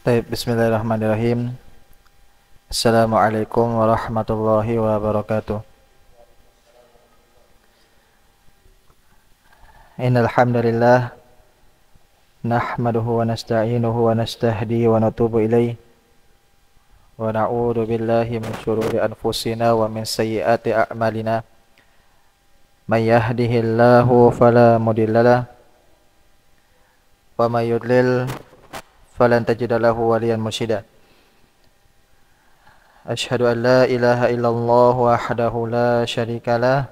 Baik, bismillahirrahmanirrahim. Assalamualaikum warahmatullahi wabarakatuh. Innal hamdalillah nahmaduhu wa nasta'inuhu wa nastahdi wa natubu ilaih wa na'udzu billahi min syururi anfusina wa min sayyiati a'malina. May yahdihillahu fala mudhillalah wa may yudlil falan tajida lahu waliyan mursyida. Asyhadu an la ilaha illallah wahdahu la syarikalah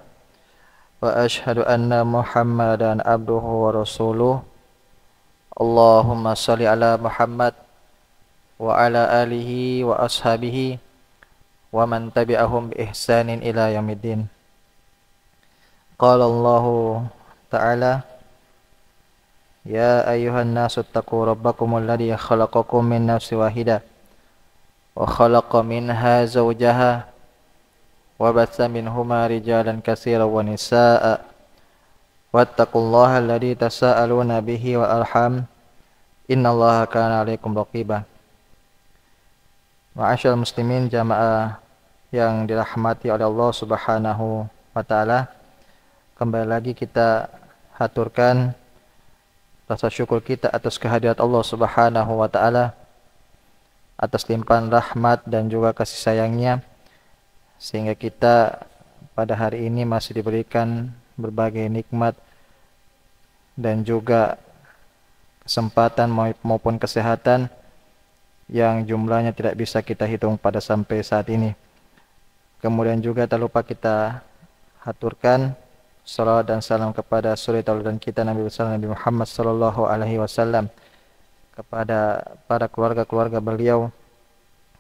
wa asyhadu anna Muhammadan abduhu wa rasuluh. Allahumma shalli ala Muhammad wa ala alihi wa ashabihi wa man tabi'ahum bi ihsanin ila yaumiddin. Qala Allah Ta'ala, ya ayyuhan nasu taqu rabbakumul ladzi khalaqakum min nafsin wahidah wa khalaqa minha zawjaha wa batha minhuma rijalan katsiran wa nisaa'a wattaqullaha alladzi tasaaluna bihi wa arham innallaha kana 'alaikum raqiba. Ma'asyiral muslimin, jamaah yang dirahmati oleh Allah Subhanahu wa taala, kembali lagi kita haturkan rasa syukur kita atas kehadirat Allah Subhanahu wa taala, atas limpahan rahmat dan juga kasih sayangnya, sehingga kita pada hari ini masih diberikan berbagai nikmat dan juga kesempatan maupun kesehatan yang jumlahnya tidak bisa kita hitung pada sampai saat ini. Kemudian juga tak lupa kita haturkan salawat dan salam kepada suri tauladan kita Nabi Muhammad sallallahu alaihi wasallam, kepada para keluarga-keluarga beliau,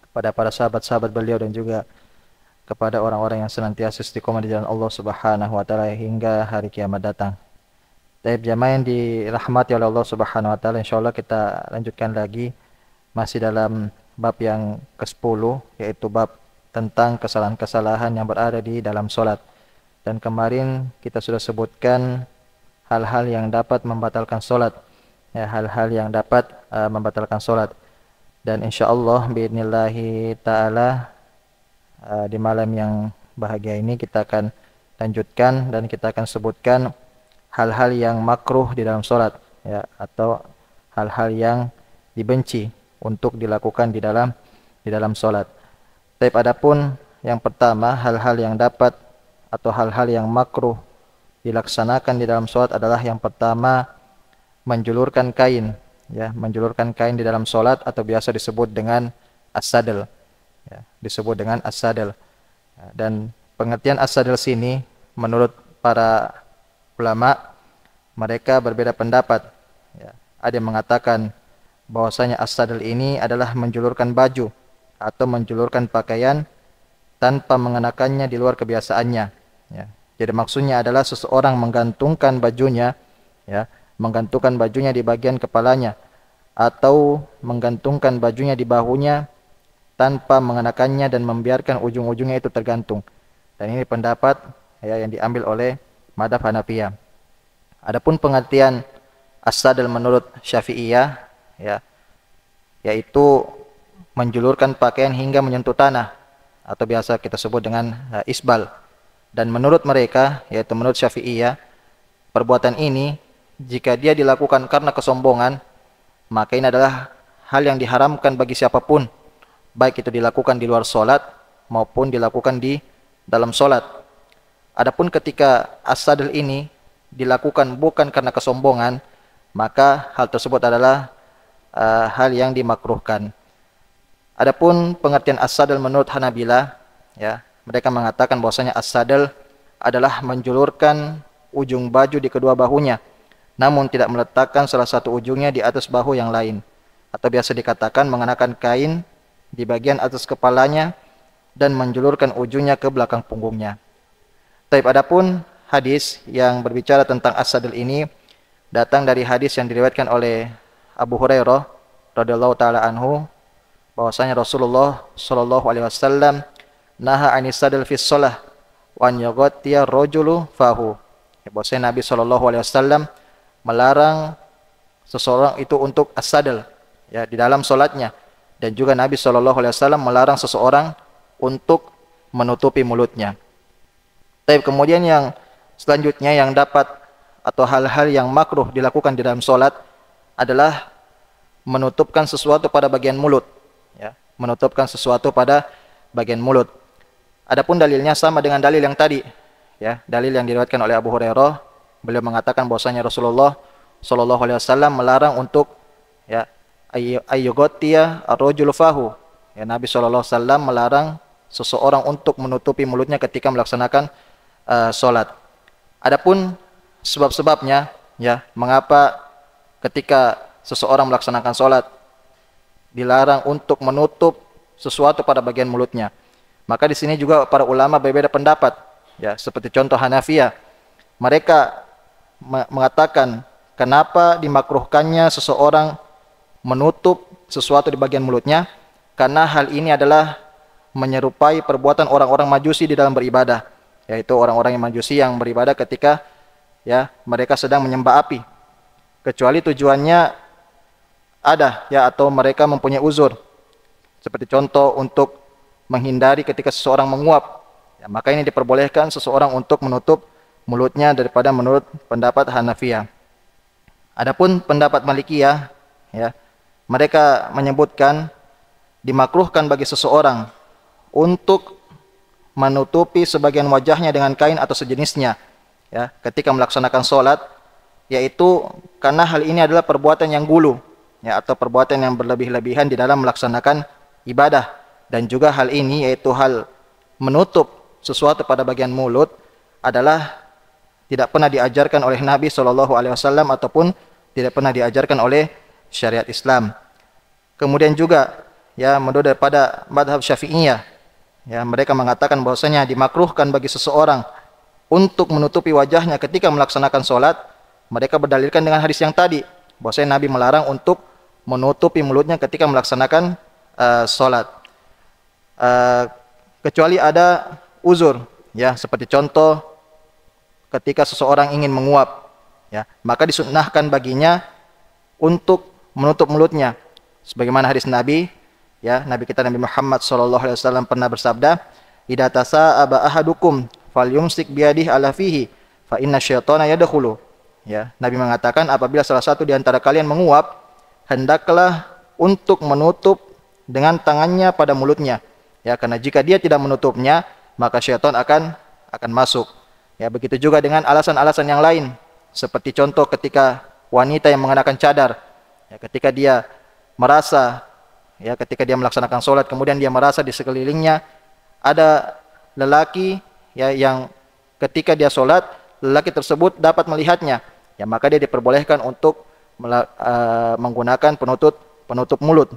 kepada para sahabat-sahabat beliau, dan juga kepada orang-orang yang senantiasa istiqomah di jalan Allah Subhanahu wa taala hingga hari kiamat datang. Taib jamaah yang dirahmati oleh Allah Subhanahu wa taala, insyaallah kita lanjutkan lagi masih dalam bab yang ke-10, yaitu bab tentang kesalahan-kesalahan yang berada di dalam salat. Dan kemarin kita sudah sebutkan hal-hal yang dapat membatalkan salat, ya, hal-hal yang dapat membatalkan salat. Dan insyaallah biidnillahi taala di malam yang bahagia ini kita akan lanjutkan dan kita akan sebutkan hal-hal yang makruh di dalam salat, ya, atau hal-hal yang dibenci untuk dilakukan di dalam salat. Tapi adapun yang pertama, hal-hal yang dapat atau hal-hal yang makruh dilaksanakan di dalam salat adalah yang pertama, menjulurkan kain, ya, menjulurkan kain di dalam salat atau biasa disebut dengan as-sadl, ya, disebut dengan as-sadl. Dan pengertian as-sadl sini menurut para ulama mereka berbeda pendapat, ya. Ada yang mengatakan bahwasanya as-sadl ini adalah menjulurkan baju atau menjulurkan pakaian tanpa mengenakannya di luar kebiasaannya, ya. Jadi maksudnya adalah seseorang menggantungkan bajunya, ya, menggantungkan bajunya di bagian kepalanya atau menggantungkan bajunya di bahunya tanpa mengenakannya dan membiarkan ujung-ujungnya itu tergantung. Dan ini pendapat, ya, yang diambil oleh mazhab Hanafiyah. Adapun pengertian as-sadl menurut Syafi'iyah, ya, yaitu menjulurkan pakaian hingga menyentuh tanah atau biasa kita sebut dengan isbal. Dan menurut mereka, yaitu menurut Syafi'iyah, perbuatan ini jika dia dilakukan karena kesombongan, maka ini adalah hal yang diharamkan bagi siapapun, baik itu dilakukan di luar salat maupun dilakukan di dalam salat. Adapun ketika as-sadl ini dilakukan bukan karena kesombongan, maka hal tersebut adalah hal yang dimakruhkan. Adapun pengertian as-sadl menurut Hanabilah, ya, mereka mengatakan bahwasanya as-sadl adalah menjulurkan ujung baju di kedua bahunya, namun tidak meletakkan salah satu ujungnya di atas bahu yang lain, atau biasa dikatakan mengenakan kain di bagian atas kepalanya dan menjulurkan ujungnya ke belakang punggungnya. Tapi adapun hadis yang berbicara tentang as-sadl ini datang dari hadis yang diriwayatkan oleh Abu Hurairah radhiyallahu taala anhu, bahwasanya Rasulullah sallallahu alaihi wasallam naha anis sadl fi shalah wa an yaghtiya rajulu fahu. Bahwasanya Nabi sallallahu alaihi wasallam melarang seseorang itu untuk as-sadl, ya di dalam solatnya. Dan juga Nabi SAW melarang seseorang untuk menutupi mulutnya. Tapi kemudian yang selanjutnya yang dapat atau hal-hal yang makruh dilakukan di dalam solat adalah menutupkan sesuatu pada bagian mulut, ya, menutupkan sesuatu pada bagian mulut. Adapun dalilnya sama dengan dalil yang tadi, ya, dalil yang diriwayatkan oleh Abu Hurairah. Beliau mengatakan bahwasanya Rasulullah SAW melarang untuk, ya, ayyughtiya ar-rajulu fahu. Ya, Nabi SAW melarang seseorang untuk menutupi mulutnya ketika melaksanakan solat. Adapun sebab-sebabnya, ya, mengapa ketika seseorang melaksanakan solat dilarang untuk menutup sesuatu pada bagian mulutnya. Maka di sini juga para ulama berbeda pendapat, ya, seperti contoh Hanafiyah. Mereka mengatakan kenapa dimakruhkannya seseorang menutup sesuatu di bagian mulutnya, karena hal ini adalah menyerupai perbuatan orang-orang Majusi di dalam beribadah, yaitu orang-orang yang Majusi yang beribadah ketika, ya, mereka sedang menyembah api, kecuali tujuannya ada, ya, atau mereka mempunyai uzur, seperti contoh untuk menghindari ketika seseorang menguap, ya, maka ini diperbolehkan seseorang untuk menutup mulutnya daripada menurut pendapat Hanafiyah. Adapun pendapat Malikiyah, ya, mereka menyebutkan dimakruhkan bagi seseorang untuk menutupi sebagian wajahnya dengan kain atau sejenisnya, ya, ketika melaksanakan sholat, yaitu karena hal ini adalah perbuatan yang gulu, ya, atau perbuatan yang berlebih-lebihan di dalam melaksanakan ibadah. Dan juga hal ini, yaitu hal menutup sesuatu pada bagian mulut, adalah tidak pernah diajarkan oleh Nabi SAW ataupun tidak pernah diajarkan oleh syariat Islam. Kemudian juga, ya, menurut daripada madhab Syafi'iyah, ya, mereka mengatakan bahwasanya dimakruhkan bagi seseorang untuk menutupi wajahnya ketika melaksanakan sholat. Mereka berdalilkan dengan hadis yang tadi, bahwasanya Nabi melarang untuk menutupi mulutnya ketika melaksanakan sholat, kecuali ada uzur, ya, seperti contoh ketika seseorang ingin menguap, ya, maka disunnahkan baginya untuk menutup mulutnya, sebagaimana hadis Nabi, ya, Nabi kita Nabi Muhammad SAW pernah bersabda, idza tasa'aba ahadukum falyumsik biyadihi ala fihi fa inna syaitana yadkhulu. Ya, Nabi mengatakan apabila salah satu di antara kalian menguap, hendaklah untuk menutup dengan tangannya pada mulutnya, ya, karena jika dia tidak menutupnya maka syaitan akan masuk. Ya, begitu juga dengan alasan-alasan yang lain, seperti contoh ketika wanita yang mengenakan cadar, ya, ketika dia merasa, ya, ketika dia melaksanakan sholat, kemudian dia merasa di sekelilingnya ada lelaki, ya, yang ketika dia sholat, lelaki tersebut dapat melihatnya, ya, maka dia diperbolehkan untuk menggunakan penutup mulut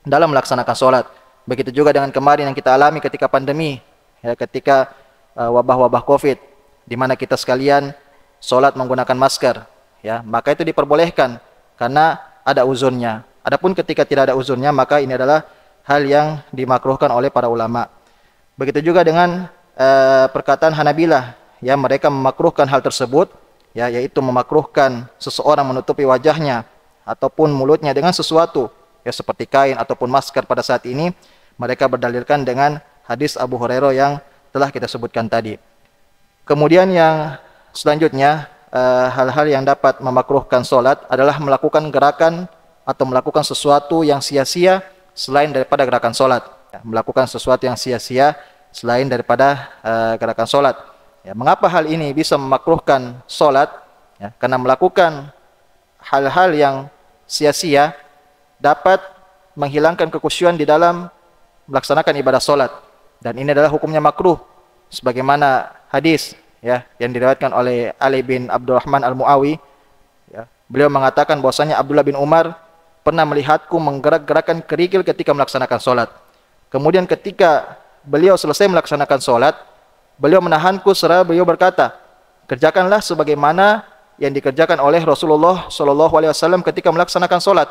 dalam melaksanakan sholat. Begitu juga dengan kemarin yang kita alami ketika pandemi, ya, ketika wabah-wabah COVID, di mana kita sekalian sholat menggunakan masker, ya, maka itu diperbolehkan karena ada uzurnya. Adapun ketika tidak ada uzurnya, maka ini adalah hal yang dimakruhkan oleh para ulama. Begitu juga dengan perkataan Hanabilah, ya, mereka memakruhkan hal tersebut, ya, yaitu memakruhkan seseorang menutupi wajahnya ataupun mulutnya dengan sesuatu, ya, seperti kain ataupun masker pada saat ini. Mereka berdalilkan dengan hadis Abu Hurairah yang telah kita sebutkan tadi. Kemudian yang selanjutnya, hal-hal yang dapat memakruhkan sholat adalah melakukan gerakan atau melakukan sesuatu yang sia-sia selain daripada gerakan sholat, ya, melakukan sesuatu yang sia-sia selain daripada gerakan sholat. Ya, mengapa hal ini bisa memakruhkan sholat? Ya, karena melakukan hal-hal yang sia-sia dapat menghilangkan kekhusyuan di dalam melaksanakan ibadah sholat, dan ini adalah hukumnya makruh, sebagaimana hadis, ya, yang diriwayatkan oleh Ali bin Abdurrahman Al-Mu'awi, ya, beliau mengatakan bahwasanya Abdullah bin Umar pernah melihatku menggerak-gerakkan kerikil ketika melaksanakan sholat. Kemudian ketika beliau selesai melaksanakan sholat, beliau menahanku seraya beliau berkata, kerjakanlah sebagaimana yang dikerjakan oleh Rasulullah SAW ketika melaksanakan sholat.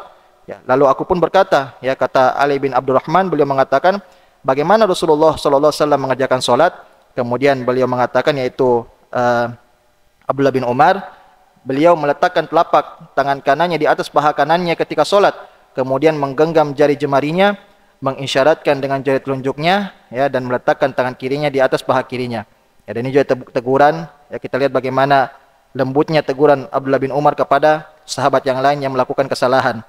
Ya, lalu aku pun berkata, ya, kata Ali bin Abdurrahman, beliau mengatakan, bagaimana Rasulullah SAW mengerjakan sholat? Kemudian beliau mengatakan, yaitu Abdullah bin Umar, beliau meletakkan telapak tangan kanannya di atas paha kanannya ketika sholat. kemudian menggenggam jari jemarinya, mengisyaratkan dengan jari telunjuknya, ya, dan meletakkan tangan kirinya di atas paha kirinya. Ya, dan ini juga teguran. Ya, kita lihat bagaimana lembutnya teguran Abdullah bin Umar kepada sahabat yang lain yang melakukan kesalahan.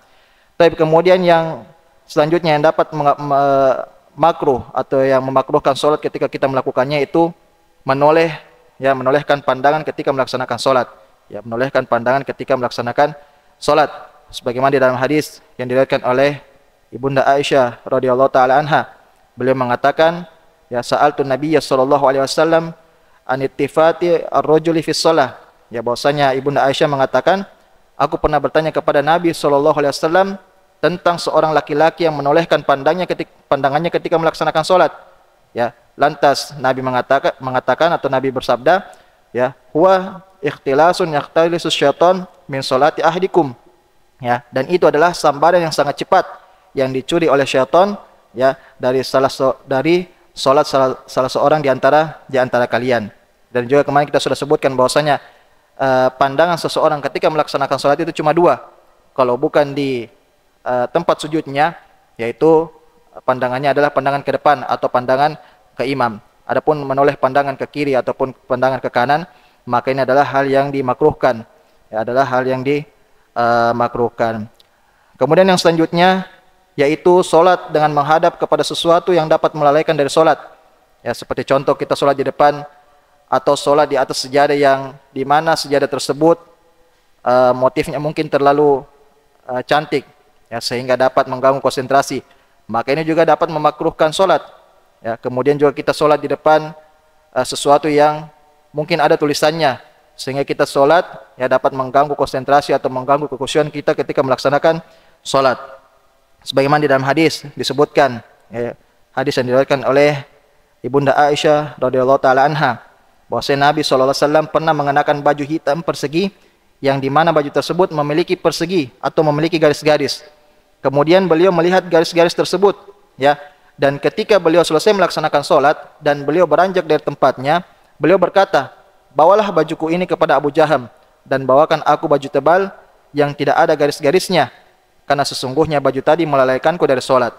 Tapi kemudian yang selanjutnya yang dapat makruh atau yang memakruhkan sholat ketika kita melakukannya itu menolehkan pandangan ketika melaksanakan sholat. Ya, menolehkan pandangan ketika melaksanakan sholat. Sebagaimana di dalam hadis yang diriwayatkan oleh Ibunda Aisyah radhiyallahu taala anha, beliau mengatakan, ya, sa'altu Nabiyya sallallahu alaihi wasallam an ittifati ar-rajuli fi shalah. Ya, bahwasanya Ibunda Aisyah mengatakan, aku pernah bertanya kepada Nabi sallallahu alaihi wasallam tentang seorang laki-laki yang menolehkan pandangannya ketika melaksanakan sholat. Ya, lantas Nabi mengatakan atau Nabi bersabda, ya, huwa ikhtilasun yakhtalisu syaitan min sholati ahdikum. Ya, dan itu adalah sambaran yang sangat cepat yang dicuri oleh syaitan, ya, dari sholat salah seorang di antara kalian. Dan juga kemarin kita sudah sebutkan bahwasanya pandangan seseorang ketika melaksanakan sholat itu cuma dua. Kalau bukan di tempat sujudnya, yaitu pandangannya adalah pandangan ke depan atau pandangan ke imam. Adapun menoleh pandangan ke kiri ataupun pandangan ke kanan, maka ini adalah hal yang dimakruhkan. Ya, adalah hal yang dimakruhkan. Kemudian yang selanjutnya yaitu sholat dengan menghadap kepada sesuatu yang dapat melalaikan dari sholat. Ya, seperti contoh kita sholat di depan atau sholat di atas sejadah yang di mana sejadah tersebut motifnya mungkin terlalu cantik, ya, sehingga dapat mengganggu konsentrasi. Maka ini juga dapat memakruhkan sholat. Ya, kemudian juga kita sholat di depan sesuatu yang mungkin ada tulisannya, sehingga kita sholat, ya, dapat mengganggu konsentrasi atau mengganggu kekhusyuan kita ketika melaksanakan sholat. Sebagaimana di dalam hadis disebutkan, ya, hadis yang diriwayatkan oleh Ibunda Aisyah radhiyallahu taala anha, bahwasanya Nabi SAW pernah mengenakan baju hitam persegi yang di mana baju tersebut memiliki persegi atau memiliki garis-garis. Kemudian beliau melihat garis-garis tersebut, ya, dan ketika beliau selesai melaksanakan sholat dan beliau beranjak dari tempatnya, beliau berkata, bawalah bajuku ini kepada Abu Jaham dan bawakan aku baju tebal yang tidak ada garis-garisnya, karena sesungguhnya baju tadi melalaikanku dari sholat.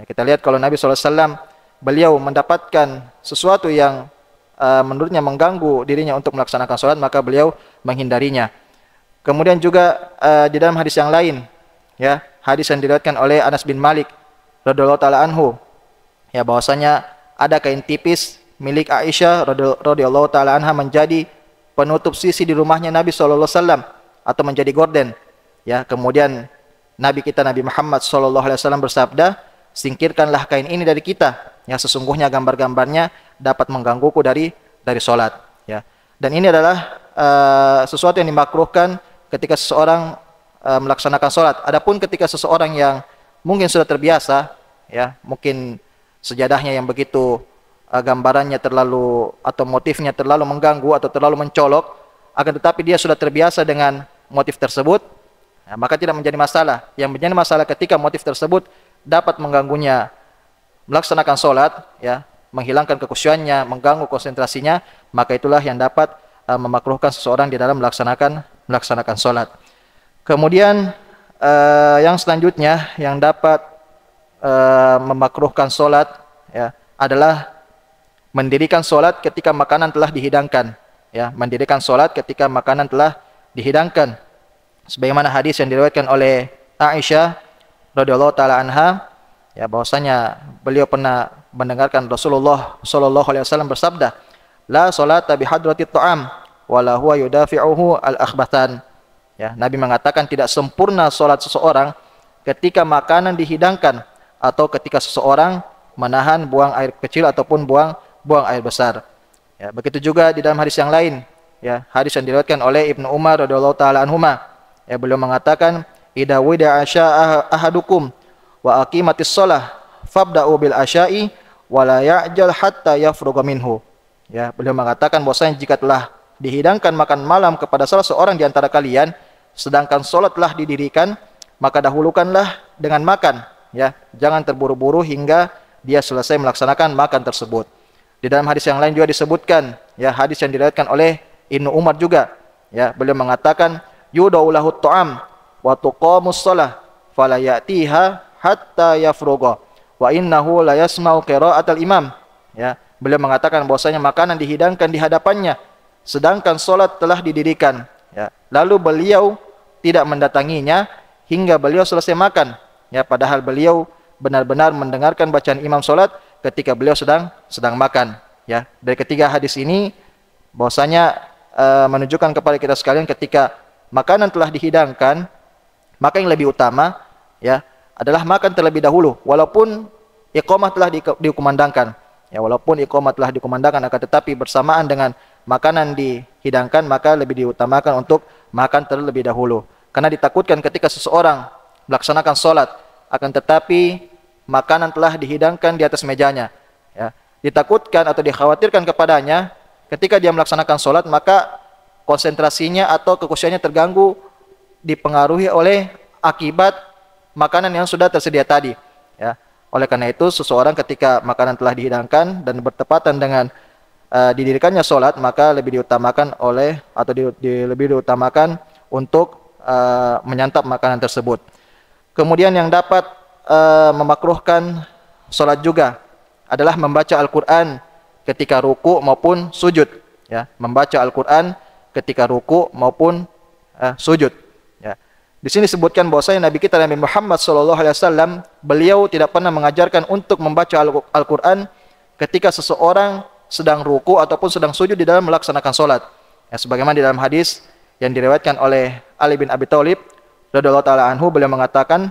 Ya, kita lihat kalau Nabi SAW beliau mendapatkan sesuatu yang menurutnya mengganggu dirinya untuk melaksanakan sholat, maka beliau menghindarinya. Kemudian juga di dalam hadis yang lain, ya, hadis yang diriwayatkan oleh Anas bin Malik radhiyallahu taala anhu, ya, bahwasanya ada kain tipis milik Aisyah radhiyallahu taala anha menjadi penutup sisi di rumahnya Nabi SAW atau menjadi gorden. Ya, kemudian Nabi kita Nabi Muhammad SAW bersabda, singkirkanlah kain ini dari kita, ya, sesungguhnya gambar-gambarnya dapat menggangguku dari sholat. Ya, dan ini adalah sesuatu yang dimakruhkan ketika seseorang melaksanakan sholat. Adapun ketika seseorang yang mungkin sudah terbiasa, ya, mungkin sejadahnya yang begitu gambarannya terlalu atau motifnya terlalu mengganggu atau terlalu mencolok, akan tetapi dia sudah terbiasa dengan motif tersebut, ya, maka tidak menjadi masalah. Yang menjadi masalah ketika motif tersebut dapat mengganggunya melaksanakan sholat, ya, menghilangkan kekhusyuannya, mengganggu konsentrasinya, maka itulah yang dapat memakruhkan seseorang di dalam melaksanakan sholat. Kemudian yang selanjutnya yang dapat memakruhkan sholat, ya, adalah mendirikan sholat ketika makanan telah dihidangkan. Ya, mendirikan sholat ketika makanan telah dihidangkan. Sebagaimana hadis yang diriwayatkan oleh Aisyah radhiyallahu taala anha, ya, bahwasanya beliau pernah mendengarkan Rasulullah sallallahu alaihi wasallam bersabda, la sholata bi hadratit ta'am wala huwa yudafi'uhu al-akhbathan. Ya, Nabi mengatakan tidak sempurna sholat seseorang ketika makanan dihidangkan atau ketika seseorang menahan buang air kecil ataupun buang air besar. Ya, begitu juga di dalam hadis yang lain, ya, hadis yang diriwayatkan oleh Ibnu Umar radhiyallahu taala anhuma, ya, beliau mengatakan, idza wida asya'a ahadukum wa aqimatis shalah fabda'u bil asya'i wa la ya'jal hatta yafruga minhu. Ya, beliau mengatakan bahwasanya jika telah dihidangkan makan malam kepada salah seorang di antara kalian sedangkan salat telah didirikan, maka dahulukanlah dengan makan, ya, jangan terburu-buru hingga dia selesai melaksanakan makan tersebut. Di dalam hadis yang lain juga disebutkan, ya, hadis yang diriwayatkan oleh Ibnu Umar juga, ya, beliau mengatakan yudau lahu ta'am wa tuqamus shalah fala ya'tiha hatta yafrugha wa innahu la yasma'u qira'atal imam. Ya, beliau mengatakan bahwasanya makanan dihidangkan di hadapannya sedangkan salat telah didirikan. Ya, lalu beliau tidak mendatanginya hingga beliau selesai makan. Ya, padahal beliau benar-benar mendengarkan bacaan imam salat ketika beliau sedang makan. Ya, dari ketiga hadis ini bahwasanya menunjukkan kepada kita sekalian ketika makanan telah dihidangkan, maka yang lebih utama ya adalah makan terlebih dahulu walaupun iqamah telah dikumandangkan. Ya, walaupun iqamah telah dikumandangkan akan tetapi bersamaan dengan makanan dihidangkan maka lebih diutamakan untuk makan terlebih dahulu. Karena ditakutkan ketika seseorang melaksanakan sholat akan tetapi makanan telah dihidangkan di atas mejanya. Ya, ditakutkan atau dikhawatirkan kepadanya ketika dia melaksanakan sholat maka konsentrasinya atau kekhusyuannya terganggu dipengaruhi oleh akibat makanan yang sudah tersedia tadi. Ya, oleh karena itu seseorang ketika makanan telah dihidangkan dan bertepatan dengan didirikannya sholat maka lebih diutamakan lebih diutamakan untuk menyantap makanan tersebut. Kemudian yang dapat memakruhkan sholat juga adalah membaca Al-Quran ketika ruku maupun sujud. Ya, membaca Al-Quran ketika ruku maupun sujud. Ya. Di sini disebutkan bahwasanya Nabi kita Nabi Muhammad SAW beliau tidak pernah mengajarkan untuk membaca Al-Quran ketika seseorang sedang ruku ataupun sedang sujud di dalam melaksanakan sholat. Ya, sebagaimana di dalam hadis yang diriwayatkan oleh Ali bin Abi Thalib radhiyallahu taala anhu, beliau mengatakan,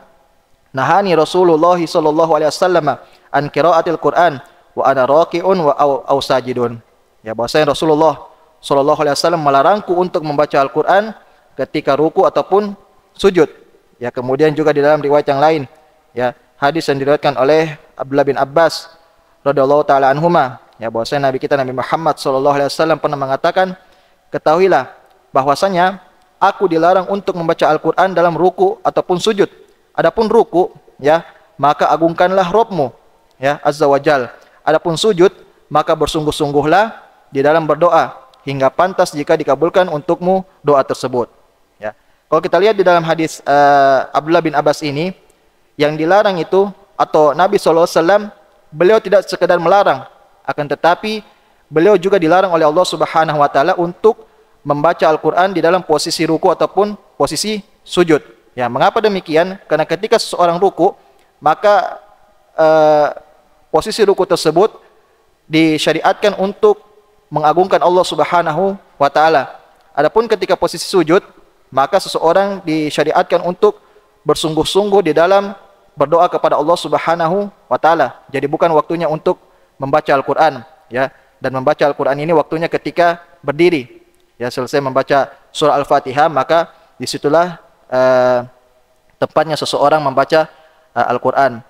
"Nahani Rasulullah sallallahu alaihi wasallam an qiraatil Qur'an wa ana raqi'un wa aw sajidun." Ya, bahwasanya Rasulullah sallallahu alaihi wasallam melarangku untuk membaca Al-Qur'an ketika ruku ataupun sujud. Ya, kemudian juga di dalam riwayat yang lain, ya, hadis yang diriwayatkan oleh Abdullah bin Abbas radhiyallahu taala anhuma, ya, bahwasanya Nabi kita Nabi Muhammad sallallahu alaihi wasallam pernah mengatakan, "Ketahuilah bahwasanya aku dilarang untuk membaca Al-Qur'an dalam ruku ataupun sujud. Adapun ruku, ya, maka agungkanlah Rabbmu, ya, azza wajal. Adapun sujud, maka bersungguh-sungguhlah di dalam berdoa hingga pantas jika dikabulkan untukmu doa tersebut." Ya. Kalau kita lihat di dalam hadis Abdullah bin Abbas ini, yang dilarang itu atau Nabi SAW beliau tidak sekedar melarang, akan tetapi beliau juga dilarang oleh Allah Subhanahu wa taala untuk membaca Al-Qur'an di dalam posisi ruku ataupun posisi sujud. Ya, mengapa demikian? Karena ketika seseorang ruku, maka posisi ruku tersebut disyariatkan untuk mengagungkan Allah Subhanahu wa taala. Adapun ketika posisi sujud, maka seseorang disyariatkan untuk bersungguh-sungguh di dalam berdoa kepada Allah Subhanahu wa taala. Jadi bukan waktunya untuk membaca Al-Qur'an, ya. Dan membaca Al-Qur'an ini waktunya ketika berdiri. Ya, selesai membaca surah Al-Fatihah, maka disitulah tempatnya seseorang membaca Al-Qur'an.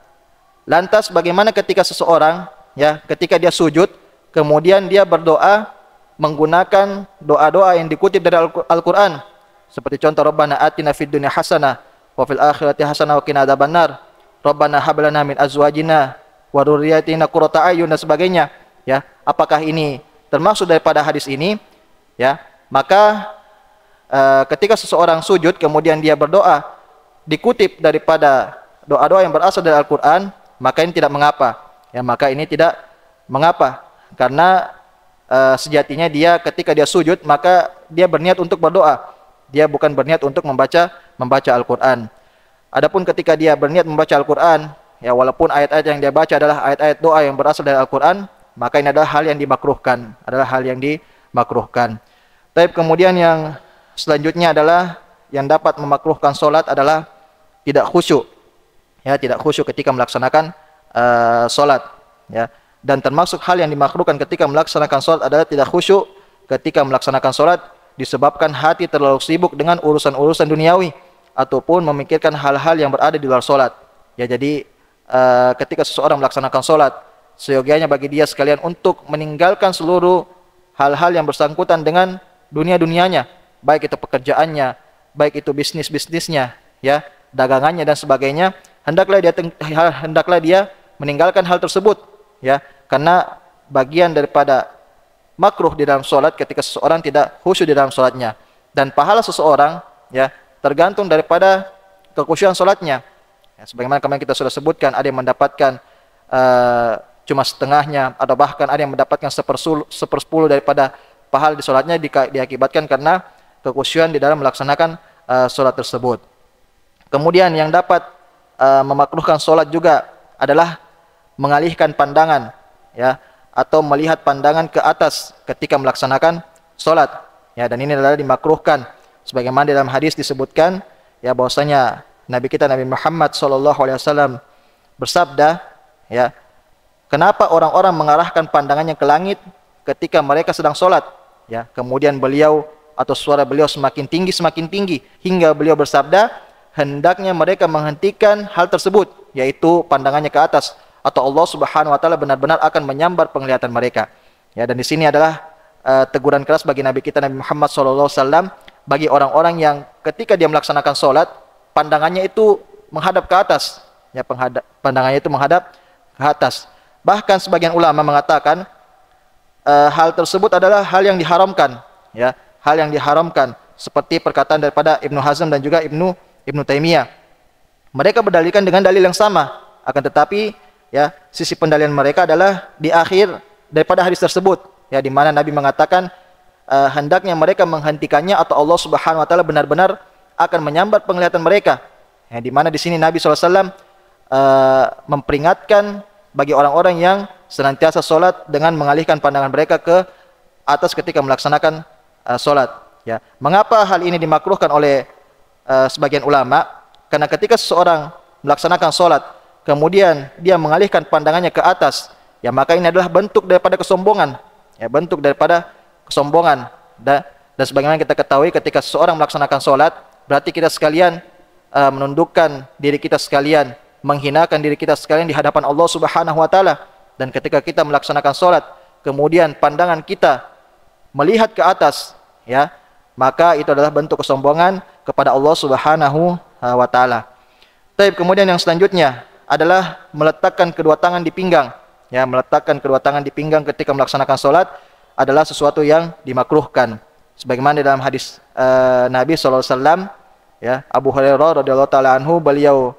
Lantas bagaimana ketika seseorang, ya, ketika dia sujud, kemudian dia berdoa menggunakan doa-doa yang dikutip dari Al-Qur'an. Seperti contoh, Rabbana atina fid dunya hasanah wa fil akhirati hasanah wa qina adzabannar. Rabbana hab lana min azwajina wa dzurriyyatina qurrata a'yun dan sebagainya. Ya, apakah ini termasuk daripada hadis ini? Ya, maka ketika seseorang sujud kemudian dia berdoa dikutip daripada doa-doa yang berasal dari Al-Qur'an, maka ini tidak mengapa. Ya, maka ini tidak mengapa karena sejatinya dia ketika dia sujud maka dia berniat untuk berdoa. Dia bukan berniat untuk membaca Al-Qur'an. Adapun ketika dia berniat membaca Al-Qur'an, ya, walaupun ayat-ayat yang dia baca adalah ayat-ayat doa yang berasal dari Al-Qur'an, maka ini adalah hal yang dimakruhkan, Tapi kemudian yang selanjutnya adalah yang dapat memakruhkan solat adalah tidak khusyuk. Ya, tidak khusyuk ketika melaksanakan solat. Ya, dan termasuk hal yang dimakruhkan ketika melaksanakan solat adalah tidak khusyuk ketika melaksanakan solat disebabkan hati terlalu sibuk dengan urusan-urusan duniawi ataupun memikirkan hal-hal yang berada di luar solat. Ya, jadi ketika seseorang melaksanakan solat, seyogianya bagi dia sekalian untuk meninggalkan seluruh hal-hal yang bersangkutan dengan dunia-dunianya, baik itu pekerjaannya, baik itu bisnisnya, ya, dagangannya dan sebagainya. Hendaklah dia meninggalkan hal tersebut, ya, karena bagian daripada makruh di dalam solat ketika seseorang tidak khusyuk di dalam solatnya. Dan pahala seseorang, ya, tergantung daripada kekhusyukan solatnya. Ya, sebagaimana kemarin kita sudah sebutkan, ada yang mendapatkan cuma setengahnya, atau bahkan ada yang mendapatkan sepersepuluh daripada pahala di sholatnya diakibatkan karena kekhusyuan di dalam melaksanakan sholat tersebut. Kemudian yang dapat memakruhkan sholat juga adalah mengalihkan pandangan, ya, atau melihat pandangan ke atas ketika melaksanakan sholat. Ya, dan ini adalah dimakruhkan, sebagaimana di dalam hadis disebutkan, ya, bahwasanya Nabi kita Nabi Muhammad SAW bersabda, ya, kenapa orang-orang mengarahkan pandangannya ke langit ketika mereka sedang sholat? Ya, kemudian beliau atau suara beliau semakin tinggi hingga beliau bersabda, hendaknya mereka menghentikan hal tersebut, yaitu pandangannya ke atas, atau Allah Subhanahu wa taala benar-benar akan menyambar penglihatan mereka. Ya, dan di sini adalah teguran keras bagi Nabi kita Nabi Muhammad SAW bagi orang-orang yang ketika dia melaksanakan sholat, pandangannya itu menghadap ke atas. Ya, pandangannya itu menghadap ke atas. Bahkan sebagian ulama mengatakan hal tersebut adalah hal yang diharamkan, ya, hal yang diharamkan, seperti perkataan daripada Ibnu Hazm dan juga Ibnu Taimiyah. Mereka berdalilkan dengan dalil yang sama, akan tetapi, ya, sisi pendalilan mereka adalah di akhir daripada hadis tersebut, ya, di mana Nabi mengatakan hendaknya mereka menghentikannya atau Allah Subhanahu wa taala benar-benar akan menyambar penglihatan mereka. Ya, di mana di sini Nabi SAW memperingatkan bagi orang-orang yang senantiasa sholat dengan mengalihkan pandangan mereka ke atas ketika melaksanakan sholat. Ya, mengapa hal ini dimakruhkan oleh sebagian ulama? Karena ketika seseorang melaksanakan sholat, kemudian dia mengalihkan pandangannya ke atas, ya, maka ini adalah bentuk daripada kesombongan. Ya, bentuk daripada kesombongan. Dan sebagaimana kita ketahui, ketika seseorang melaksanakan sholat, berarti kita sekalian menundukkan diri kita sekalian, menghinakan diri kita sekalian di hadapan Allah Subhanahu wa taala. Dan ketika kita melaksanakan sholat, kemudian pandangan kita melihat ke atas, ya, maka itu adalah bentuk kesombongan kepada Allah Subhanahu wa taala. Kemudian yang selanjutnya adalah meletakkan kedua tangan di pinggang. Ya, meletakkan kedua tangan di pinggang ketika melaksanakan sholat adalah sesuatu yang dimakruhkan. Sebagaimana dalam hadis Nabi SAW, ya, Abu Hurairah radhiyallahu taala anhu, beliau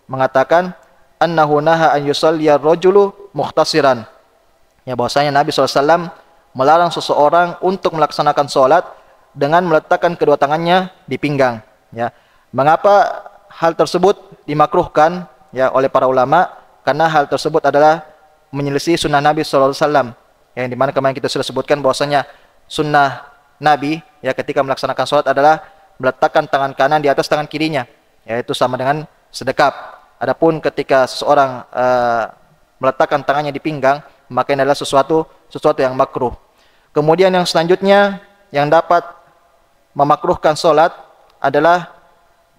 mengatakan, annahu naha an yusalliya ar-rajulu muhtasiran. Ya, bahwasanya Nabi SAW melarang seseorang untuk melaksanakan sholat dengan meletakkan kedua tangannya di pinggang. Ya, mengapa hal tersebut dimakruhkan, ya, oleh para ulama? Karena hal tersebut adalah menyelisih sunnah Nabi SAW, yang dimana kemarin kita sudah sebutkan bahwasanya sunnah Nabi, ya, ketika melaksanakan sholat adalah meletakkan tangan kanan di atas tangan kirinya, yaitu sama dengan sedekap. Adapun ketika seseorang meletakkan tangannya di pinggang, maka ini adalah sesuatu yang makruh. Kemudian yang selanjutnya yang dapat memakruhkan sholat adalah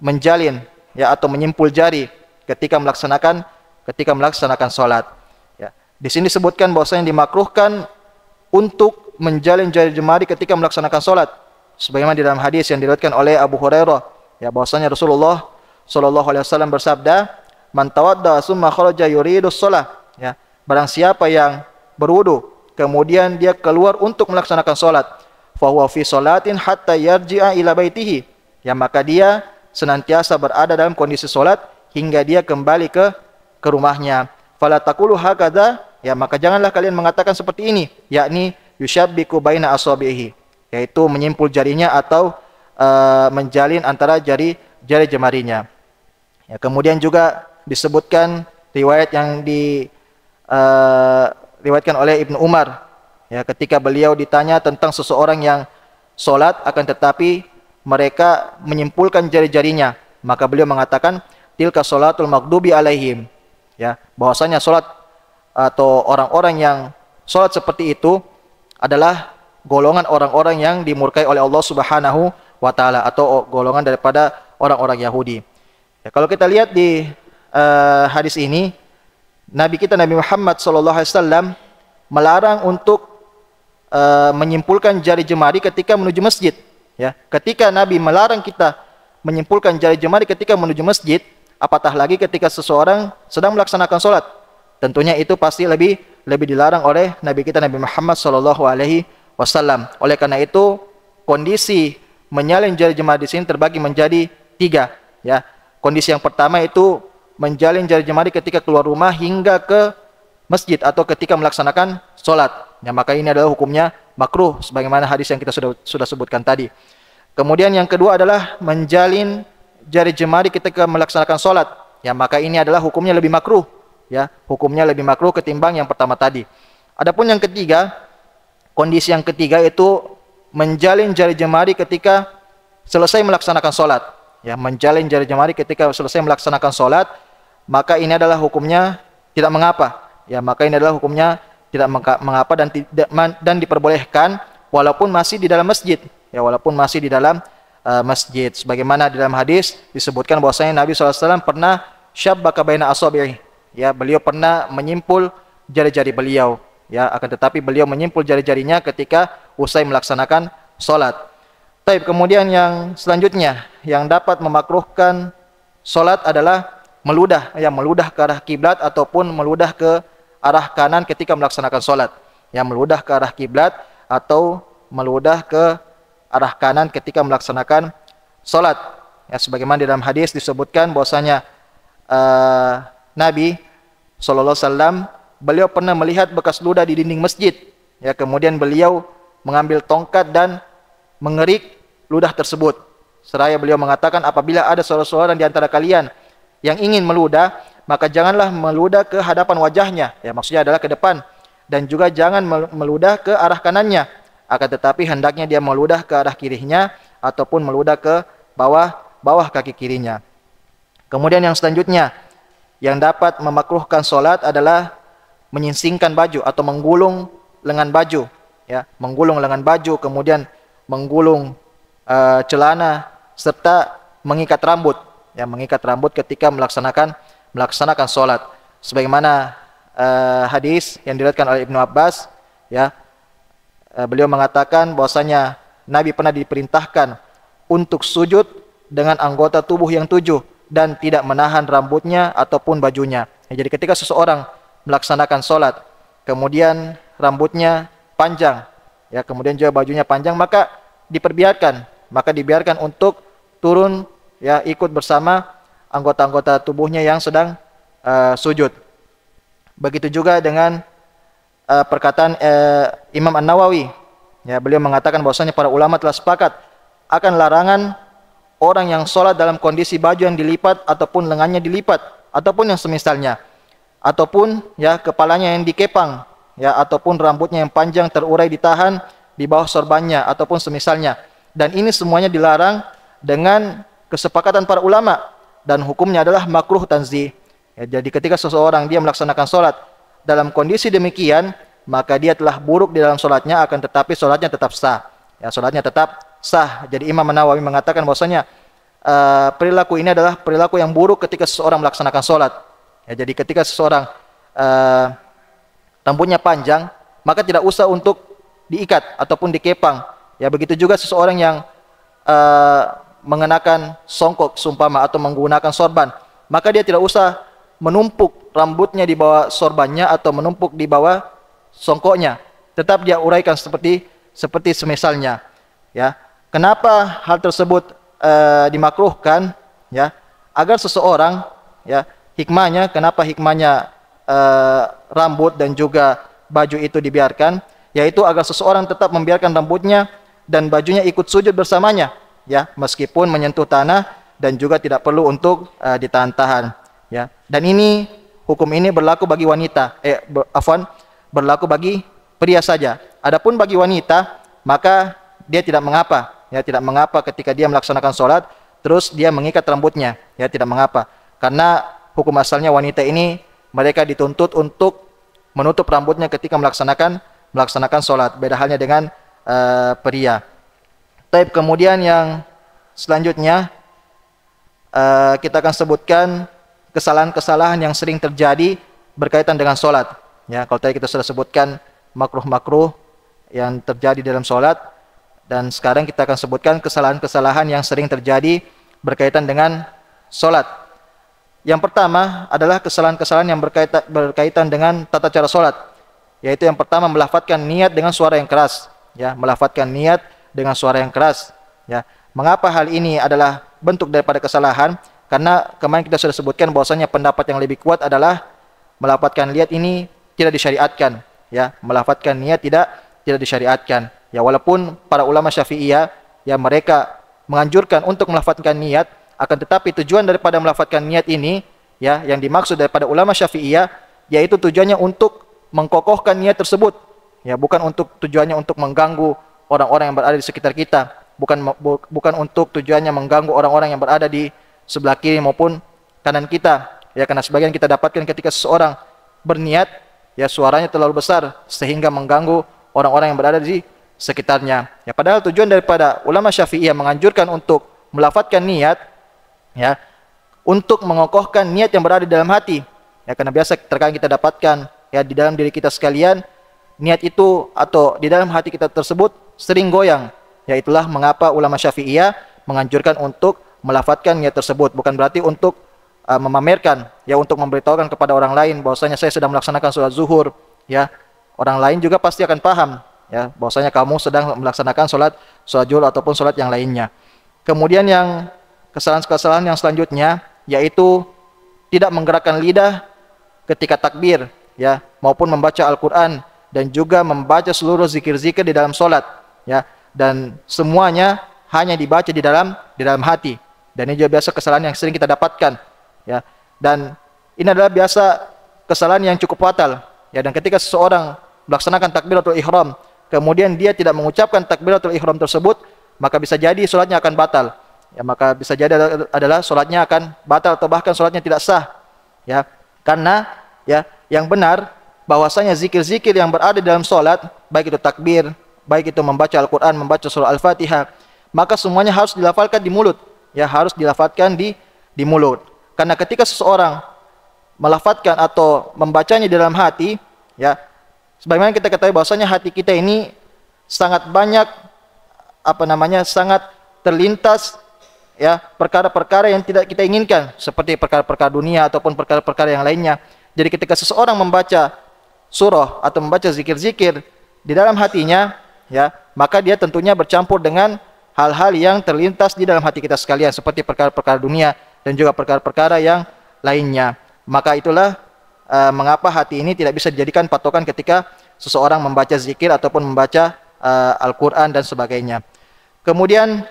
menjalin, ya, atau menyimpul jari ketika melaksanakan sholat. Ya, di sini disebutkan bahwasanya dimakruhkan untuk menjalin jari jemari ketika melaksanakan sholat, sebagaimana di dalam hadis yang diriwayatkan oleh Abu Hurairah, ya, bahwasanya Rasulullah SAW bersabda, man tawadda summa kharaja yuridus shalah. Ya, barang siapa yang berwudu kemudian dia keluar untuk melaksanakan sholat, fa huwa fi sholatin hatta yarji'a ila baitihi. Ya, maka dia senantiasa berada dalam kondisi sholat hingga dia kembali ke rumahnya. Fala taqulu hakadha, ya, maka janganlah kalian mengatakan seperti ini, yakni yushabbiku baina asabihi, yaitu menyimpul jarinya atau menjalin antara jari jemarinya. Ya, kemudian juga disebutkan riwayat yang diriwayatkan oleh Ibnu Umar, ya, ketika beliau ditanya tentang seseorang yang sholat akan tetapi mereka menyimpulkan jari-jarinya, maka beliau mengatakan tilka sholatul maghdubi alaihim, ya, bahwasanya sholat atau orang-orang yang sholat seperti itu adalah golongan orang-orang yang dimurkai oleh Allah Subhanahu wa taala, atau golongan daripada orang-orang Yahudi. Ya, kalau kita lihat di hadis ini, Nabi kita Nabi Muhammad SAW melarang untuk menyimpulkan jari jemari ketika menuju masjid. Ya, ketika Nabi melarang kita menyimpulkan jari jemari ketika menuju masjid, apatah lagi ketika seseorang sedang melaksanakan sholat. Tentunya itu pasti lebih dilarang oleh Nabi kita Nabi Muhammad SAW. Oleh karena itu, kondisi menyalin jari jemari di sini terbagi menjadi 3. Ya, kondisi yang pertama itu menjalin jari jemari ketika keluar rumah hingga ke masjid atau ketika melaksanakan sholat. Ya, maka ini adalah hukumnya makruh sebagaimana hadis yang kita sudah sebutkan tadi. Kemudian yang kedua adalah menjalin jari jemari ketika melaksanakan sholat. Ya, maka ini adalah hukumnya lebih makruh. Ya, hukumnya lebih makruh ketimbang yang pertama tadi. Adapun yang ketiga, kondisi yang ketiga itu menjalin jari jemari ketika selesai melaksanakan sholat. Ya, menjalin jari jemari ketika selesai melaksanakan sholat, maka ini adalah hukumnya tidak mengapa. Ya, maka ini adalah hukumnya tidak mengapa dan diperbolehkan walaupun masih di dalam masjid. Ya, walaupun masih di dalam masjid. Sebagaimana di dalam hadis disebutkan bahwasanya Nabi SAW pernah syabbaka baina asabi'i. Ya, beliau pernah menyimpul jari-jari beliau. Ya, akan tetapi beliau menyimpul jari-jarinya ketika usai melaksanakan sholat. Baik, kemudian yang selanjutnya yang dapat memakruhkan sholat adalah meludah, ya, meludah ke arah kiblat ataupun meludah ke arah kanan ketika melaksanakan sholat. Ya, meludah ke arah kiblat atau meludah ke arah kanan ketika melaksanakan sholat. Ya, sebagaimana di dalam hadis disebutkan bahwasanya Nabi SAW beliau pernah melihat bekas ludah di dinding masjid. Ya, kemudian beliau mengambil tongkat dan mengerik ludah tersebut. Seraya beliau mengatakan, apabila ada seorang di antara kalian yang ingin meludah, maka janganlah meludah ke hadapan wajahnya. Ya, maksudnya adalah ke depan. Dan juga jangan meludah ke arah kanannya. Akan tetapi hendaknya dia meludah ke arah kirinya ataupun meludah ke bawah kaki kirinya. Kemudian yang selanjutnya yang dapat memakruhkan sholat adalah menyingsingkan baju atau menggulung lengan baju. Ya, menggulung lengan baju, kemudian menggulung celana serta mengikat rambut. Ya, mengikat rambut ketika melaksanakan sholat. Sebagaimana hadis yang diriwayatkan oleh Ibnu Abbas, ya, beliau mengatakan bahwasanya Nabi pernah diperintahkan untuk sujud dengan anggota tubuh yang 7 dan tidak menahan rambutnya ataupun bajunya. Ya, jadi ketika seseorang melaksanakan sholat, kemudian rambutnya panjang, ya, kemudian juga bajunya panjang, maka dibiarkan untuk turun, ya, ikut bersama anggota-anggota tubuhnya yang sedang sujud. Begitu juga dengan perkataan Imam An-Nawawi. Ya, beliau mengatakan bahwasanya para ulama telah sepakat akan larangan orang yang sholat dalam kondisi baju yang dilipat ataupun lengannya dilipat ataupun yang semisalnya, ataupun, ya, kepalanya yang dikepang, ya, ataupun rambutnya yang panjang terurai ditahan di bawah sorbannya ataupun semisalnya. Dan ini semuanya dilarang dengan kesepakatan para ulama dan hukumnya adalah makruh tanzih. Ya, jadi ketika seseorang dia melaksanakan sholat dalam kondisi demikian, maka dia telah buruk di dalam sholatnya, akan tetapi sholatnya tetap sah. Ya, sholatnya tetap sah. Jadi Imam Nawawi mengatakan bahwasanya perilaku ini adalah perilaku yang buruk ketika seseorang melaksanakan sholat. Ya, jadi ketika seseorang rambutnya panjang, maka tidak usah untuk diikat ataupun dikepang. Ya, begitu juga seseorang yang mengenakan songkok sumpama atau menggunakan sorban, maka dia tidak usah menumpuk rambutnya di bawah sorbannya atau menumpuk di bawah songkoknya. Tetap dia uraikan seperti semisalnya. Ya, kenapa hal tersebut dimakruhkan? Ya, agar seseorang, ya, kenapa hikmahnya rambut dan juga baju itu dibiarkan, yaitu agar seseorang tetap membiarkan rambutnya dan bajunya ikut sujud bersamanya, ya, meskipun menyentuh tanah dan juga tidak perlu untuk ditahan-tahan, ya. Dan hukum ini berlaku bagi wanita, berlaku bagi pria saja. Adapun bagi wanita, maka dia tidak mengapa, ya, tidak mengapa ketika dia melaksanakan sholat terus dia mengikat rambutnya, ya, tidak mengapa, karena hukum asalnya wanita ini mereka dituntut untuk menutup rambutnya ketika melaksanakan sholat. Beda halnya dengan pria. Taib, kemudian yang selanjutnya kita akan sebutkan kesalahan-kesalahan yang sering terjadi berkaitan dengan sholat. Ya, kalau tadi kita sudah sebutkan makruh-makruh yang terjadi dalam sholat, dan sekarang kita akan sebutkan kesalahan-kesalahan yang sering terjadi berkaitan dengan sholat. Yang pertama adalah kesalahan-kesalahan yang berkaitan dengan tata cara sholat, yaitu yang pertama melafadzkan niat dengan suara yang keras. Ya, melafadzkan niat dengan suara yang keras. Ya, mengapa hal ini adalah bentuk daripada kesalahan? Karena kemarin kita sudah sebutkan bahwasanya pendapat yang lebih kuat adalah melafadzkan niat ini tidak disyariatkan, ya. Melafadzkan niat tidak disyariatkan. Ya, walaupun para ulama Syafi'iyah ya mereka menganjurkan untuk melafadzkan niat, akan tetapi tujuan daripada melafadzkan niat ini ya yang dimaksud daripada ulama Syafi'iyah yaitu tujuannya untuk mengkokohkan niat tersebut. Ya, bukan untuk tujuannya untuk mengganggu orang-orang yang berada di sekitar kita, bukan untuk tujuannya mengganggu orang-orang yang berada di sebelah kiri maupun kanan kita. Ya, karena sebagian kita dapatkan ketika seseorang berniat ya suaranya terlalu besar sehingga mengganggu orang-orang yang berada di sekitarnya. Ya, padahal tujuan daripada ulama Syafi'iyah menganjurkan untuk melafadzkan niat ya untuk mengokohkan niat yang berada di dalam hati. Ya, karena biasa terkadang kita dapatkan ya di dalam diri kita sekalian niat itu atau di dalam hati kita tersebut sering goyang. Ya, itulah mengapa ulama Syafi'iyah menganjurkan untuk melafadzkan niat tersebut, bukan berarti untuk memamerkan ya, untuk memberitahukan kepada orang lain bahwasanya saya sedang melaksanakan sholat zuhur ya. Orang lain juga pasti akan paham ya bahwasanya kamu sedang melaksanakan sholat zuhur ataupun sholat yang lainnya. Kemudian yang kesalahan-kesalahan yang selanjutnya yaitu tidak menggerakkan lidah ketika takbir ya, maupun membaca Al-Qur'an dan juga membaca seluruh zikir-zikir di dalam sholat ya, dan semuanya hanya dibaca di dalam hati. Dan ini juga biasa kesalahan yang sering kita dapatkan ya, dan ini adalah biasa kesalahan yang cukup fatal ya. Dan ketika seseorang melaksanakan takbiratul ihram kemudian dia tidak mengucapkan takbiratul ihram tersebut, maka bisa jadi sholatnya akan batal ya, maka bisa jadi adalah sholatnya akan batal atau bahkan sholatnya tidak sah ya. Karena ya yang benar bahwasanya zikir-zikir yang berada dalam sholat, baik itu takbir, baik itu membaca Al-Quran, membaca surah Al-Fatihah, maka semuanya harus dilafalkan di mulut ya, harus dilafalkan di mulut. Karena ketika seseorang melafadzkan atau membacanya di dalam hati ya, sebagaimana kita ketahui bahwasanya hati kita ini sangat banyak sangat terlintas ya perkara-perkara yang tidak kita inginkan, seperti perkara-perkara dunia ataupun perkara-perkara yang lainnya. Jadi ketika seseorang membaca surah atau membaca zikir-zikir di dalam hatinya ya, maka dia tentunya bercampur dengan hal-hal yang terlintas di dalam hati kita sekalian, seperti perkara-perkara dunia dan juga perkara-perkara yang lainnya. Maka itulah mengapa hati ini tidak bisa dijadikan patokan ketika seseorang membaca zikir ataupun membaca Al-Quran dan sebagainya. Kemudian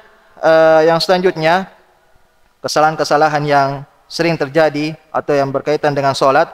yang selanjutnya, kesalahan-kesalahan yang sering terjadi atau yang berkaitan dengan sholat,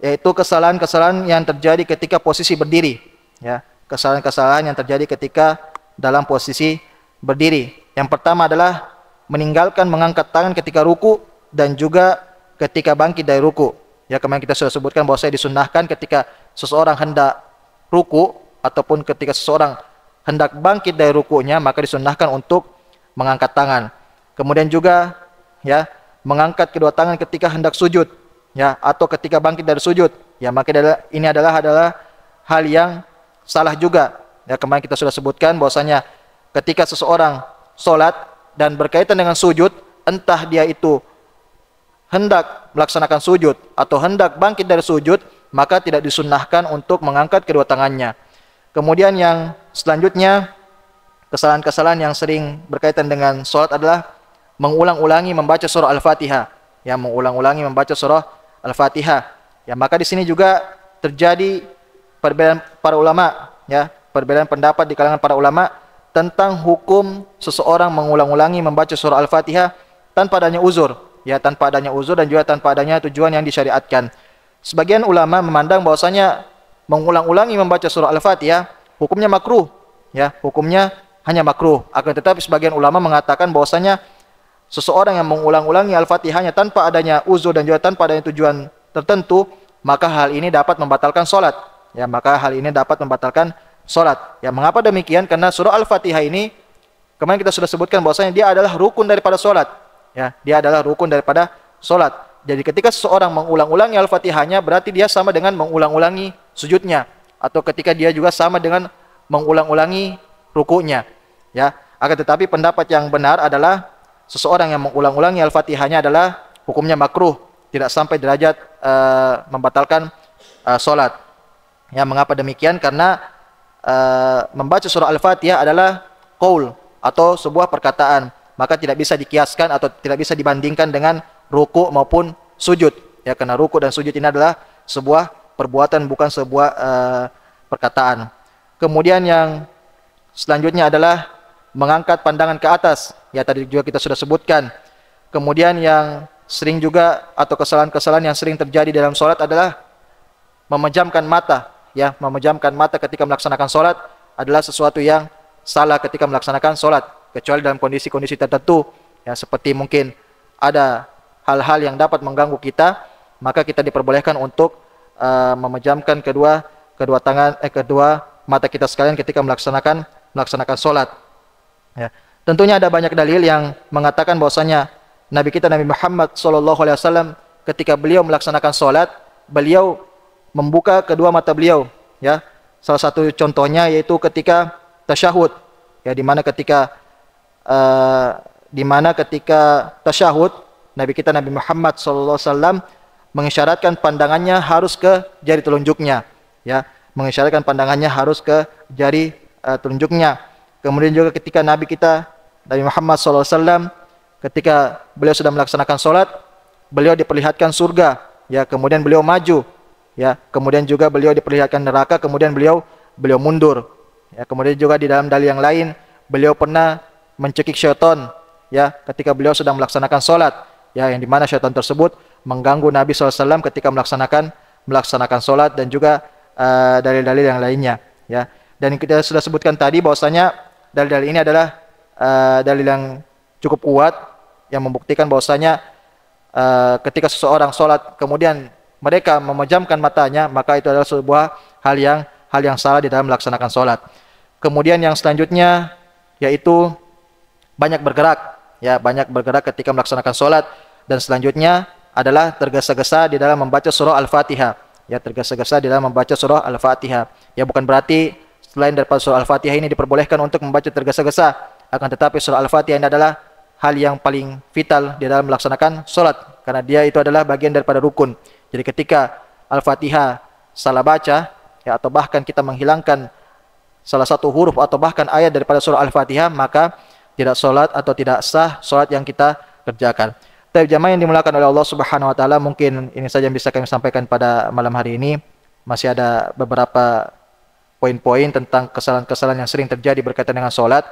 yaitu kesalahan-kesalahan yang terjadi ketika posisi berdiri ya. Kesalahan-kesalahan yang terjadi ketika dalam posisi berdiri. Yang pertama adalah meninggalkan mengangkat tangan ketika ruku dan juga ketika bangkit dari ruku. Ya, kemarin kita sudah sebutkan bahwa saya disunnahkan ketika seseorang hendak ruku ataupun ketika seseorang hendak bangkit dari rukunya, maka disunnahkan untuk mengangkat tangan. Kemudian juga ya, mengangkat kedua tangan ketika hendak sujud ya, atau ketika bangkit dari sujud. Ya, maka ini adalah hal yang salah juga. Ya, kemarin kita sudah sebutkan bahwasanya ketika seseorang sholat dan berkaitan dengan sujud, entah dia itu hendak melaksanakan sujud atau hendak bangkit dari sujud, maka tidak disunnahkan untuk mengangkat kedua tangannya. Kemudian yang selanjutnya, kesalahan-kesalahan yang sering berkaitan dengan sholat adalah mengulang-ulangi membaca surah Al-Fatihah. Ya, mengulang-ulangi membaca surah Al-Fatihah. Ya, maka di sini juga terjadi perbedaan para ulama, ya, perbedaan pendapat di kalangan para ulama tentang hukum seseorang mengulang-ulangi membaca surah Al-Fatihah tanpa adanya uzur, ya, tanpa adanya uzur dan juga tanpa adanya tujuan yang disyariatkan. Sebagian ulama memandang bahwasanya mengulang-ulangi membaca surah Al-Fatihah hukumnya makruh, ya, hukumnya hanya makruh. Akan tetapi sebagian ulama mengatakan bahwasanya seseorang yang mengulang-ulangi Al-Fatihahnya tanpa adanya uzur dan juga tanpa adanya tujuan tertentu, maka hal ini dapat membatalkan sholat. Ya, maka hal ini dapat membatalkan sholat. Ya, mengapa demikian? Karena surah Al-Fatihah ini kemarin kita sudah sebutkan bahwasanya dia adalah rukun daripada sholat. Ya, dia adalah rukun daripada sholat. Jadi ketika seseorang mengulang-ulangi Al-Fatihahnya, berarti dia sama dengan mengulang-ulangi sujudnya, atau ketika dia juga sama dengan mengulang-ulangi rukunya. Ya, akan tetapi pendapat yang benar adalah seseorang yang mengulang-ulangi Al-Fatihahnya adalah hukumnya makruh, tidak sampai derajat membatalkan sholat. Ya, mengapa demikian? Karena membaca surah Al-Fatihah adalah qaul atau sebuah perkataan. maka tidak bisa dikiaskan atau tidak bisa dibandingkan dengan ruku maupun sujud. Ya, karena ruku dan sujud ini adalah sebuah perbuatan, bukan sebuah perkataan. Kemudian yang selanjutnya adalah mengangkat pandangan ke atas. Ya, tadi juga kita sudah sebutkan. Kemudian yang sering juga atau kesalahan-kesalahan yang sering terjadi dalam sholat adalah memejamkan mata. Ya, memejamkan mata ketika melaksanakan sholat adalah sesuatu yang salah ketika melaksanakan sholat, kecuali dalam kondisi-kondisi tertentu. Ya, seperti mungkin ada hal-hal yang dapat mengganggu kita, maka kita diperbolehkan untuk memejamkan kedua mata kita sekalian ketika melaksanakan sholat. Ya. Tentunya ada banyak dalil yang mengatakan bahwasanya Nabi kita Nabi Muhammad SAW ketika beliau melaksanakan sholat, beliau membuka kedua mata beliau. Ya, salah satu contohnya yaitu ketika tasyahud. Ya, di mana ketika tasyahud, Nabi kita Nabi Muhammad SAW mengisyaratkan pandangannya harus ke jari telunjuknya. Ya, mengisyaratkan pandangannya harus ke jari telunjuknya. Kemudian juga ketika Nabi kita Nabi Muhammad SAW ketika beliau sudah melaksanakan sholat, beliau diperlihatkan surga, ya, kemudian beliau maju, ya, kemudian juga beliau diperlihatkan neraka, kemudian beliau mundur, ya, kemudian juga di dalam dalil yang lain, beliau pernah mencekik syaitan, ya, ketika beliau sedang melaksanakan sholat, ya, yang dimana syaitan tersebut mengganggu Nabi SAW ketika melaksanakan sholat, dan juga dalil-dalil yang lainnya, ya. Dan kita sudah sebutkan tadi bahwasanya dalil-dalil ini adalah dalil yang cukup kuat yang membuktikan bahwasanya ketika seseorang sholat kemudian mereka memejamkan matanya, maka itu adalah sebuah hal yang salah di dalam melaksanakan sholat. Kemudian yang selanjutnya yaitu banyak bergerak, ya, banyak bergerak ketika melaksanakan sholat. Dan selanjutnya adalah tergesa-gesa di dalam membaca surah Al-Fatihah, ya, tergesa-gesa di dalam membaca surah Al-Fatihah. Ya, bukan berarti selain daripada surah Al-Fatihah ini diperbolehkan untuk membaca tergesa-gesa, akan tetapi surah Al-Fatihah ini adalah hal yang paling vital di dalam melaksanakan sholat, karena dia itu adalah bagian daripada rukun. Jadi ketika Al-Fatihah salah baca, ya, atau bahkan kita menghilangkan salah satu huruf atau bahkan ayat daripada surah Al-Fatihah, maka tidak sholat atau tidak sah sholat yang kita kerjakan. Tapi jamaah yang dimuliakan oleh Allah Subhanahu Wa Taala, mungkin ini saja yang bisa kami sampaikan pada malam hari ini. Masih ada beberapa poin-poin tentang kesalahan-kesalahan yang sering terjadi berkaitan dengan sholat.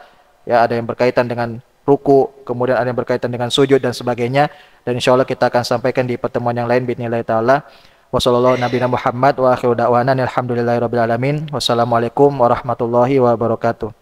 Ya, ada yang berkaitan dengan ruku, kemudian ada yang berkaitan dengan sujud dan sebagainya, dan insyaallah kita akan sampaikan di pertemuan yang lain biidznillah taala. Wassallallahu nabiyana Muhammad wa akhiru da'wana alhamdulillahirabbil alamin. Wassalamualaikum warahmatullahi wabarakatuh.